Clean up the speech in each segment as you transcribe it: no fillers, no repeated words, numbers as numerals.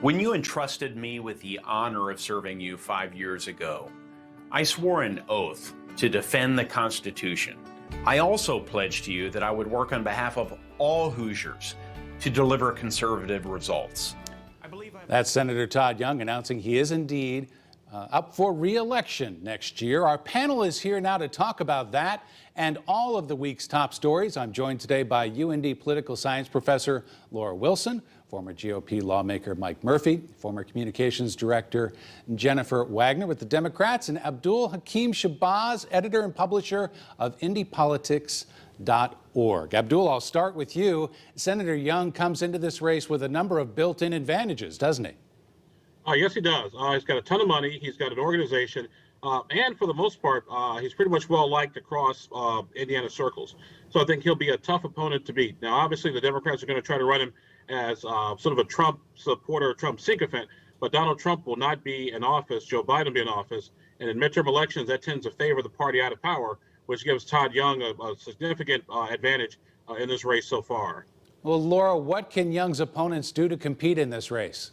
When you entrusted me with the honor of serving you 5 years ago, I swore an oath to defend the Constitution. I also pledged to you that I would work on behalf of all Hoosiers to deliver conservative results. That's Senator Todd Young announcing he is indeed up for re-election next year. Our panel is here now to talk about that and all of the week's top stories. I'm joined today by UND political science professor Laura Wilson, former GOP lawmaker Mike Murphy, former communications director Jennifer Wagner with the Democrats, and Abdul Hakim Shabazz, editor and publisher of IndyPolitics.org. Abdul, I'll start with you. Senator Young comes into this race with a number of built-in advantages, doesn't he? Yes, he does. He's got a ton of money. He's got an organization. And for the most part, he's pretty much well-liked across Indiana circles. So I think he'll be a tough opponent to beat. Now, obviously, the Democrats are going to try to run him as sort of a Trump supporter, Trump sycophant. But Donald Trump will not be in office. Joe Biden will be in office. And in midterm elections, that tends to favor the party out of power, which gives Todd Young a significant advantage in this race so far. Well, Laura, what can Young's opponents do to compete in this race?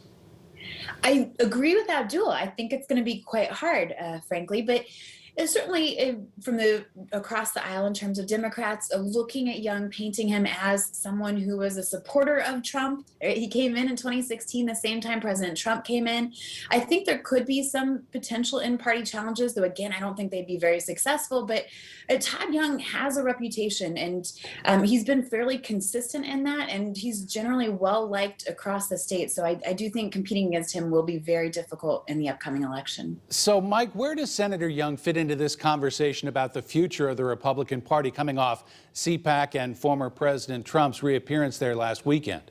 I agree with Abdul. I think it's going to be quite hard, frankly, but certainly from across the aisle in terms of Democrats looking at Young, painting him as someone who was a supporter of Trump. He came in 2016, the same time President Trump came in. I think there could be some potential in-party challenges, though again, I don't think they'd be very successful. But Todd Young has a reputation, and he's been fairly consistent in that, and he's generally well-liked across the state. So I do think competing against him will be very difficult in the upcoming election. So, Mike, where does Senator Young fit into this conversation about the future of the Republican Party coming off CPAC and former President Trump's reappearance there last weekend?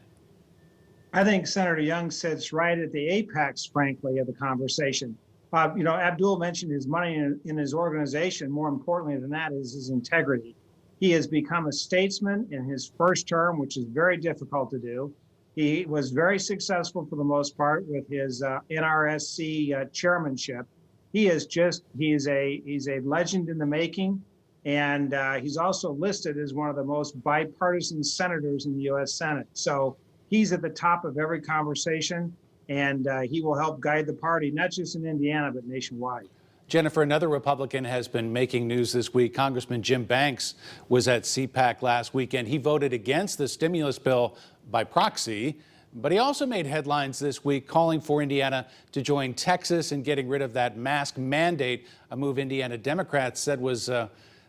I think Senator Young sits right at the apex, frankly, of the conversation. Abdul mentioned his money in his organization. More importantly than that is his integrity. He has become a statesman in his first term, which is very difficult to do. He was very successful for the most part with his NRSC chairmanship. He's a legend in the making, and he's also listed as one of the most bipartisan senators in the U.S. Senate. So he's at the top of every conversation, and he will help guide the party, not just in Indiana, but nationwide. Jennifer, another Republican has been making news this week. Congressman Jim Banks was at CPAC last weekend. He voted against the stimulus bill by proxy, but he also made headlines this week calling for Indiana to join Texas in getting rid of that mask mandate, a move Indiana Democrats said was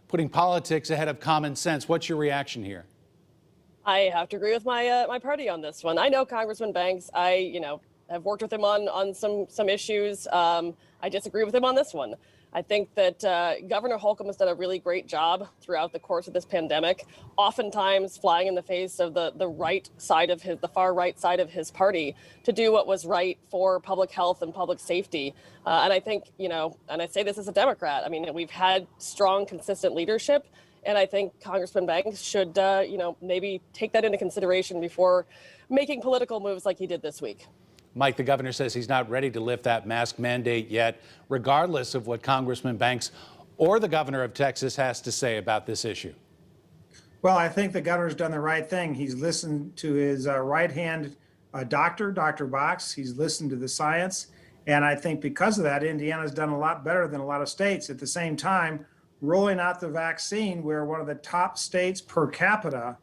putting politics ahead of common sense. What's your reaction here? I have to agree with my party on this one. I know Congressman Banks. I have worked with him on some issues. I disagree with him on this one. I think that Governor Holcomb has done a really great job throughout the course of this pandemic, oftentimes flying in the face of the far right side of his party to do what was right for public health and public safety. And I think, and I say this as a Democrat, I mean, we've had strong, consistent leadership. And I think Congressman Banks should, maybe take that into consideration before making political moves like he did this week. Mike, the governor says he's not ready to lift that mask mandate yet, regardless of what Congressman Banks or the governor of Texas has to say about this issue. Well, I think the governor's done the right thing. He's listened to his right-hand doctor, Dr. Box. He's listened to the science. And I think because of that, Indiana's done a lot better than a lot of states. At the same time, rolling out the vaccine, we're one of the top states per capita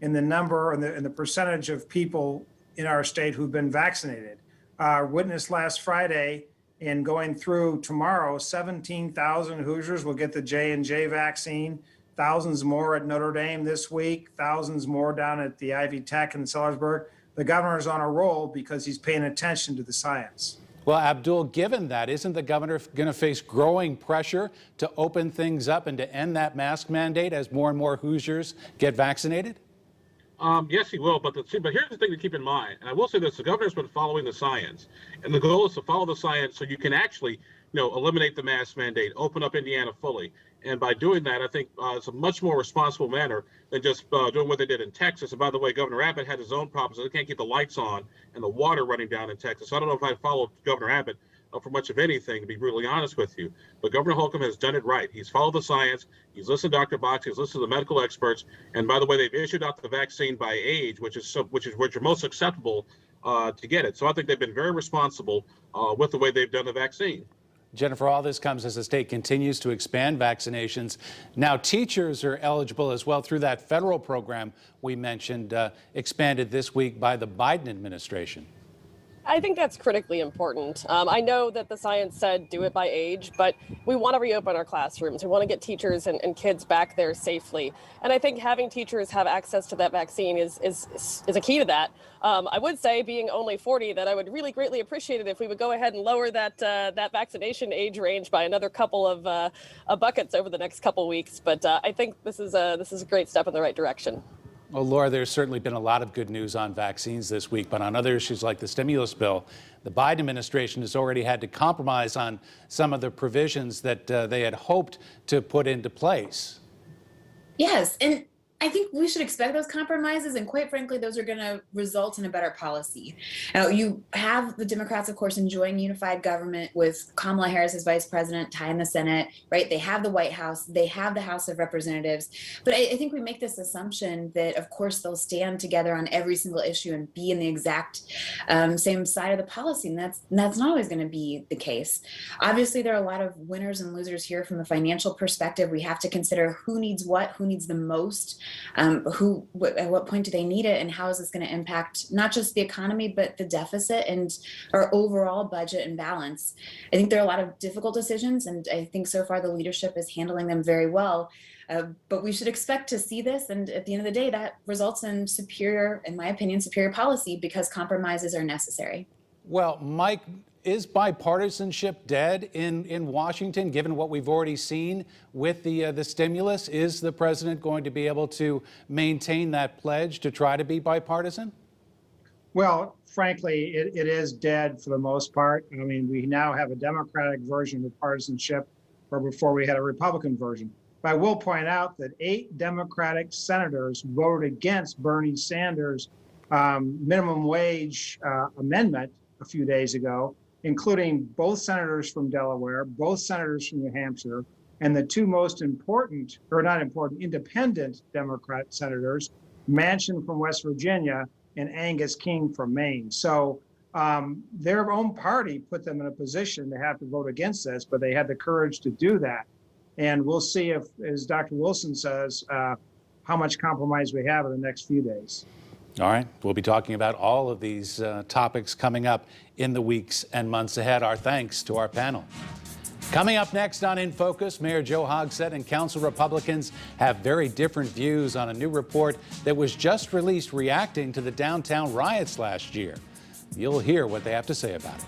in the number and the percentage of people in our state who've been vaccinated. Witnessed last Friday and going through tomorrow, 17,000 Hoosiers will get the J&J vaccine, thousands more at Notre Dame this week, thousands more down at the Ivy Tech in Sellersburg. The governor's on a roll because he's paying attention to the science. Well, Abdul, given that, isn't the governor going to face growing pressure to open things up and to end that mask mandate as more and more Hoosiers get vaccinated? Yes, he will. But here's the thing to keep in mind. And I will say this: the governor's been following the science, and the goal is to follow the science so you can actually, eliminate the mask mandate, open up Indiana fully. And by doing that, I think it's a much more responsible manner than just doing what they did in Texas. And by the way, Governor Abbott had his own problems. So they can't keep the lights on and the water running down in Texas. So I don't know if I followed Governor Abbott for much of anything, to be really honest with you. But Governor Holcomb has done it right. He's followed the science. He's listened to Dr. Box. He's listened to the medical experts. And by the way, they've issued out the vaccine by age, which is you're most acceptable to get it. So I think they've been very responsible with the way they've done the vaccine. Jennifer, all this comes as the state continues to expand vaccinations. Now, teachers are eligible as well through that federal program we mentioned, expanded this week by the Biden administration. I think that's critically important. I know that the science said do it by age, but we want to reopen our classrooms. We want to get teachers and kids back there safely. And I think having teachers have access to that vaccine is a key to that. I would say, being only 40, that I would really greatly appreciate it if we would go ahead and lower that vaccination age range by another couple of buckets over the next couple weeks. But I think this is a great step in the right direction. Well, Laura, there's certainly been a lot of good news on vaccines this week, but on other issues like the stimulus bill, the Biden administration has already had to compromise on some of the provisions that they had hoped to put into place. Yes, and I think we should expect those compromises, and quite frankly, those are going to result in a better policy. Now, you have the Democrats, of course, enjoying unified government with Kamala Harris as vice president, Ty in the Senate, right? They have the White House, they have the House of Representatives. But I think we make this assumption that, of course, they'll stand together on every single issue and be in the exact same side of the policy. And that's not always going to be the case. Obviously, there are a lot of winners and losers here from a financial perspective. We have to consider who needs what, who needs the most. At what point do they need it, and how is this going to impact not just the economy but the deficit and our overall budget and balance? I think there are a lot of difficult decisions, and I think so far the leadership is handling them very well. But we should expect to see this, and at the end of the day, that results in superior, in my opinion, superior policy, because compromises are necessary. Well, Mike, is bipartisanship dead in Washington, given what we've already seen with the stimulus? Is the president going to be able to maintain that pledge to try to be bipartisan? Well, frankly, it is dead for the most part. I mean, we now have a Democratic version of partisanship, where before we had a Republican version. But I will point out that 8 Democratic senators voted against Bernie Sanders' minimum wage amendment a few days ago, including both senators from Delaware, both senators from New Hampshire, and the 2 most important, or not important, independent Democrat senators, Manchin from West Virginia and Angus King from Maine. So their own party put them in a position to have to vote against this, but they had the courage to do that. And we'll see if, as Dr. Wilson says, how much compromise we have in the next few days. All right. We'll be talking about all of these topics coming up in the weeks and months ahead. Our thanks to our panel. Coming up next on In Focus, Mayor Joe Hogsett and Council Republicans have very different views on a new report that was just released reacting to the downtown riots last year. You'll hear what they have to say about it.